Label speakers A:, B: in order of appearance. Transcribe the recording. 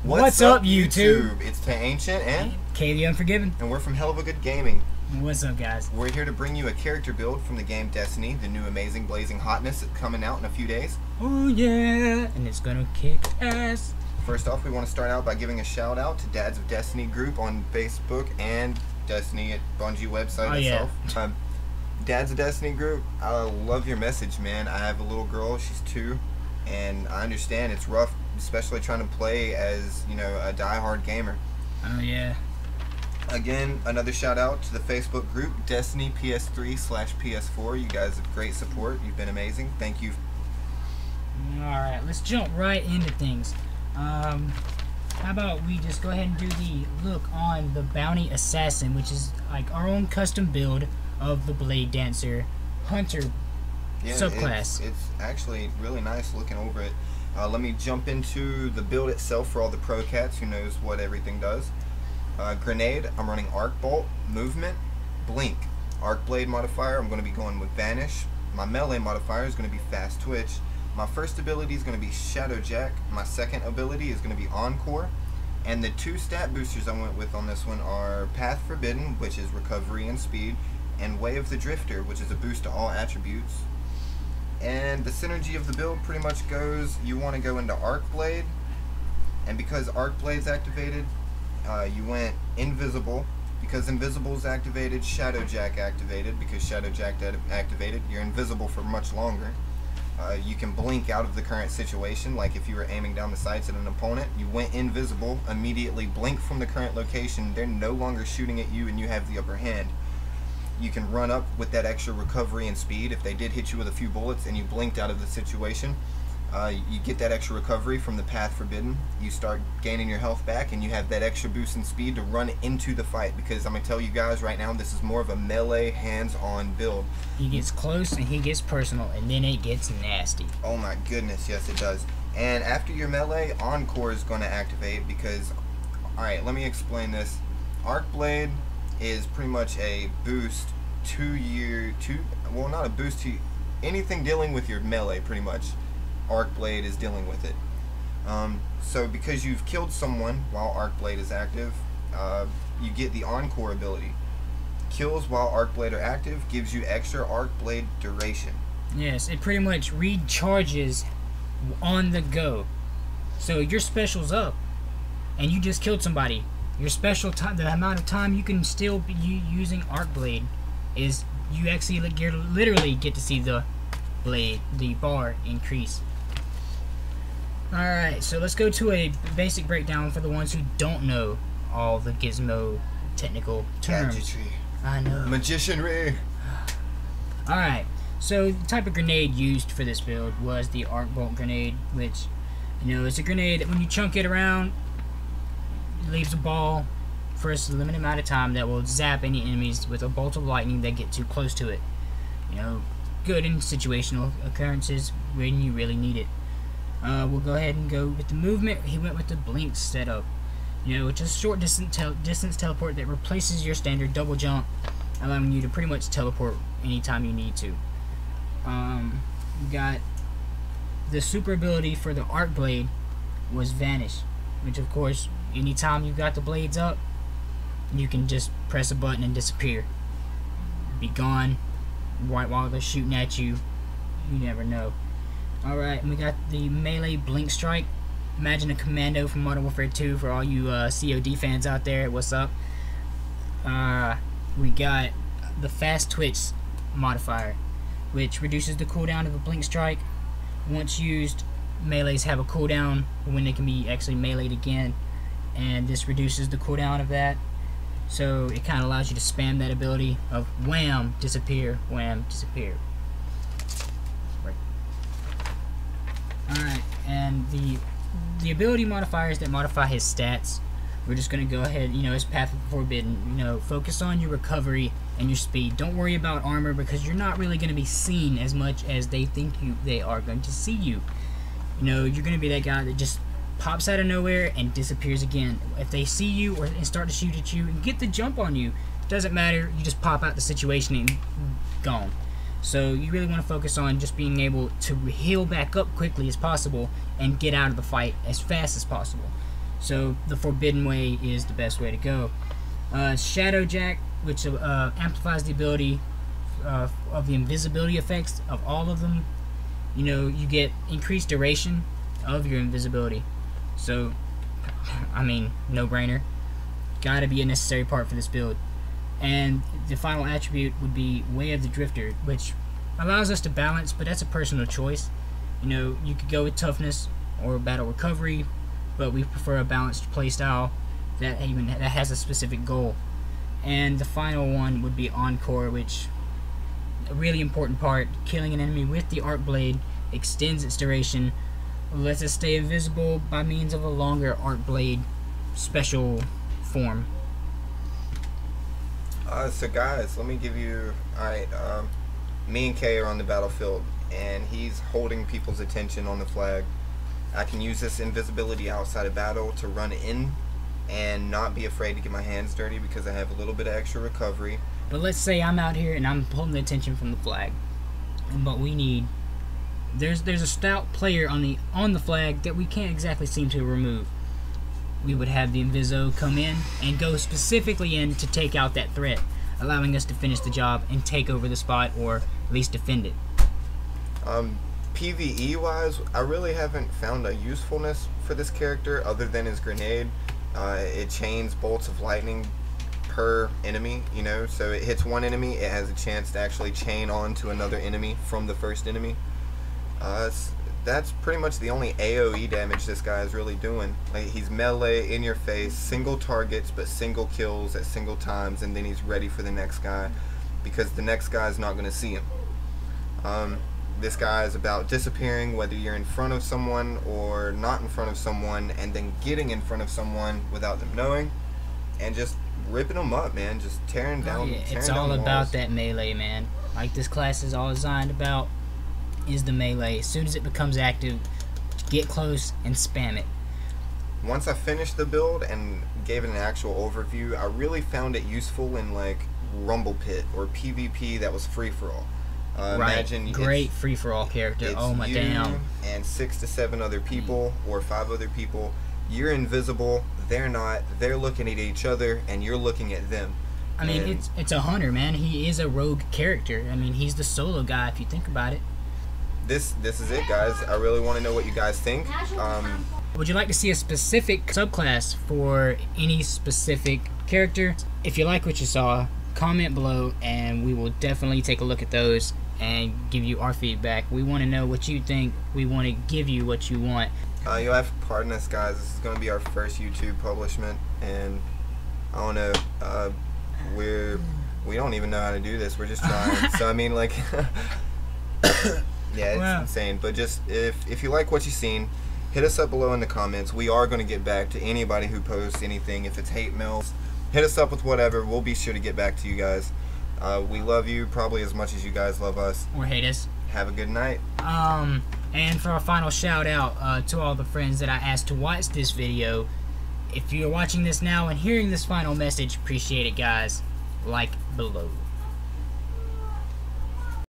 A: What's up, YouTube?
B: It's the Ancient and
A: K the Unforgiven.
B: And we're from Hell of a Good Gaming.
A: What's up, guys?
B: We're here to bring you a character build from the game Destiny, the new amazing blazing hotness that's coming out in a few days.
A: Oh yeah, and it's gonna kick ass.
B: First off, we want to start out by giving a shout out to Dads of Destiny group on Facebook and Destiny at Bungie website itself. Yeah. Dads of Destiny group, I love your message, man. I have a little girl, she's 2, and I understand it's rough, especially trying to play as, you know, a die-hard gamer.
A: Oh yeah.
B: Again, another shout out to the Facebook group Destiny PS3/PS4. You guys have great support. You've been amazing. Thank you.
A: Alright, let's jump right into things. How about we just go ahead and do the look on the Bounty Assassin, which is like our own custom build of the BladeDancer Hunter subclass.
B: It's actually really nice looking over it. Let me jump into the build itself for all the pro cats who knows what everything does. Grenade, I'm running Arc Bolt, Movement, Blink. Arc Blade modifier, I'm going to be going with Vanish. My melee modifier is going to be Fast Twitch. My first ability is going to be Shadow Jack. My second ability is going to be Encore. And the 2 stat boosters I went with on this one are Path Forbidden, which is recovery and speed, and Way of the Drifter, which is a boost to all attributes. And the synergy of the build pretty much goes, you want to go into Arc Blade, and because Arc Blade's activated, you went Invisible. Because Invisible is activated, Shadow Jack activated. Because Shadow Jack activated, you're invisible for much longer. You can blink out of the current situation, like if you were aiming down the sights at an opponent, you went invisible, immediately blink from the current location, they're no longer shooting at you and you have the upper hand. You can run up with that extra recovery and speed. If they did hit you with a few bullets and you blinked out of the situation, you get that extra recovery from the Path Forbidden. You start gaining your health back and you have that extra boost in speed to run into the fight, because I'm going to tell you guys right now, this is more of a melee hands-on build.
A: He gets close and he gets personal, and then it gets nasty.
B: Oh my goodness, yes it does. And after your melee, Encore is going to activate because, alright, let me explain this. Arc Blade is pretty much a boost well, not a boost to anything dealing with your melee, pretty much. Arc Blade is dealing with it. So because you've killed someone while Arc Blade is active, you get the Encore ability. Kills while Arc Blade are active gives you extra Arc Blade duration.
A: Yes, it pretty much recharges on the go. So your special's up and you just killed somebody. Your special time, the amount of time you can still be using Arc Blade, is you actually literally get to see the bar increase. Alright, so let's go to a basic breakdown for the ones who don't know all the gizmo technical terms.
B: Gadgetry.
A: I know.
B: Magicianry.
A: Alright, so the type of grenade used for this build was the Arc Bolt grenade, which, you know, it's a grenade that when you chunk it around, it leaves a ball for a limited amount of time that will zap any enemies with a bolt of lightning that get too close to it. You know, good in situational occurrences when you really need it. We'll go ahead and go with the movement. He went with the blink setup, you know, which is a short distance teleport that replaces your standard double jump, allowing you to pretty much teleport anytime you need to. We got the super ability for the Arc Blade was Vanish, which of course, anytime you got the blades up, you can just press a button and disappear. Be gone right while they're shooting at you. You never know. Alright, and we got the melee blink strike. Imagine a commando from Modern Warfare 2 for all you COD fans out there. What's up? We got the Fast Twitch modifier, which reduces the cooldown of a blink strike. Once used, melees have a cooldown when they can be actually meleeed again, and this reduces the cooldown of that. So it kind of allows you to spam that ability of wham, disappear, wham, disappear. Alright, and the ability modifiers that modify his stats, we're just going to go ahead, you know, as Path Forbidden, you know, focus on your recovery and your speed. Don't worry about armor, because you're not really going to be seen as much as they think they are going to see you. You know, you're going to be that guy that just pops out of nowhere and disappears again. If they see you or start to shoot at you and get the jump on you, it doesn't matter, you just pop out the situation and gone. So you really want to focus on just being able to heal back up quickly as possible and get out of the fight as fast as possible. So the forbidden way is the best way to go. Shadow Jack, which amplifies the ability of the invisibility effects of all of them. You know, you get increased duration of your invisibility. So, I mean, no brainer. Gotta be a necessary part for this build. And the final attribute would be Way of the Drifter, which allows us to balance, but that's a personal choice. You know, you could go with toughness or battle recovery, but we prefer a balanced playstyle that has a specific goal. And the final one would be Encore, which a really important part. Killing an enemy with the arc blade extends its duration, lets us stay invisible by means of a longer arc blade special form.
B: So guys, let me give you, alright, me and Kay are on the battlefield, and he's holding people's attention on the flag. I can use this invisibility outside of battle to run in and not be afraid to get my hands dirty because I have a little bit of extra recovery.
A: But let's say I'm out here and I'm holding the attention from the flag, but we need, there's a stout player on the flag that we can't exactly seem to remove. We would have the Inviso come in and go specifically in to take out that threat, allowing us to finish the job and take over the spot, or at least defend it.
B: PvE wise, I really haven't found a usefulness for this character other than his grenade. It chains bolts of lightning per enemy, you know, so it hits one enemy, it has a chance to actually chain on to another enemy from the first enemy. That's pretty much the only AoE damage this guy is really doing. Like, he's melee, in your face, single targets, but single kills at single times, and then he's ready for the next guy, because the next guy is not going to see him. This guy is about disappearing, whether you're in front of someone or not in front of someone, and then getting in front of someone without them knowing, and just ripping them up, man. Just tearing down.
A: Yeah, it's all about that melee, man. Like this class is all designed about is the melee. As soon as it becomes active, get close and spam it.
B: Once I finished the build and gave it an actual overview, I really found it useful in like Rumble Pit or PvP that was free for all. Imagine
A: great free for all character. Oh my damn!
B: And 6 to 7 other people or 5 other people. You're invisible. They're not. They're looking at each other, and you're looking at them.
A: I mean, it's a hunter, man. He is a rogue character. I mean, he's the solo guy if you think about it.
B: This is it, guys. I really want to know what you guys think.
A: Would you like to see a specific subclass for any specific character? If you like what you saw, comment below, and we will definitely take a look at those and give you our feedback. We want to know what you think. We want to give you what you want.
B: You'll have to pardon us, guys. This is going to be our first YouTube publishment, and I don't know. We don't even know how to do this. We're just trying. So I mean, like, yeah, it's insane. But just if you like what you've seen, hit us up below in the comments. We are going to get back to anybody who posts anything. If it's hate mails, hit us up with whatever. We'll be sure to get back to you guys. We love you probably as much as you guys love us.
A: Or hate us.
B: Have a good night.
A: And for our final shout out to all the friends that I asked to watch this video, if you're watching this now and hearing this final message, appreciate it, guys. Like below.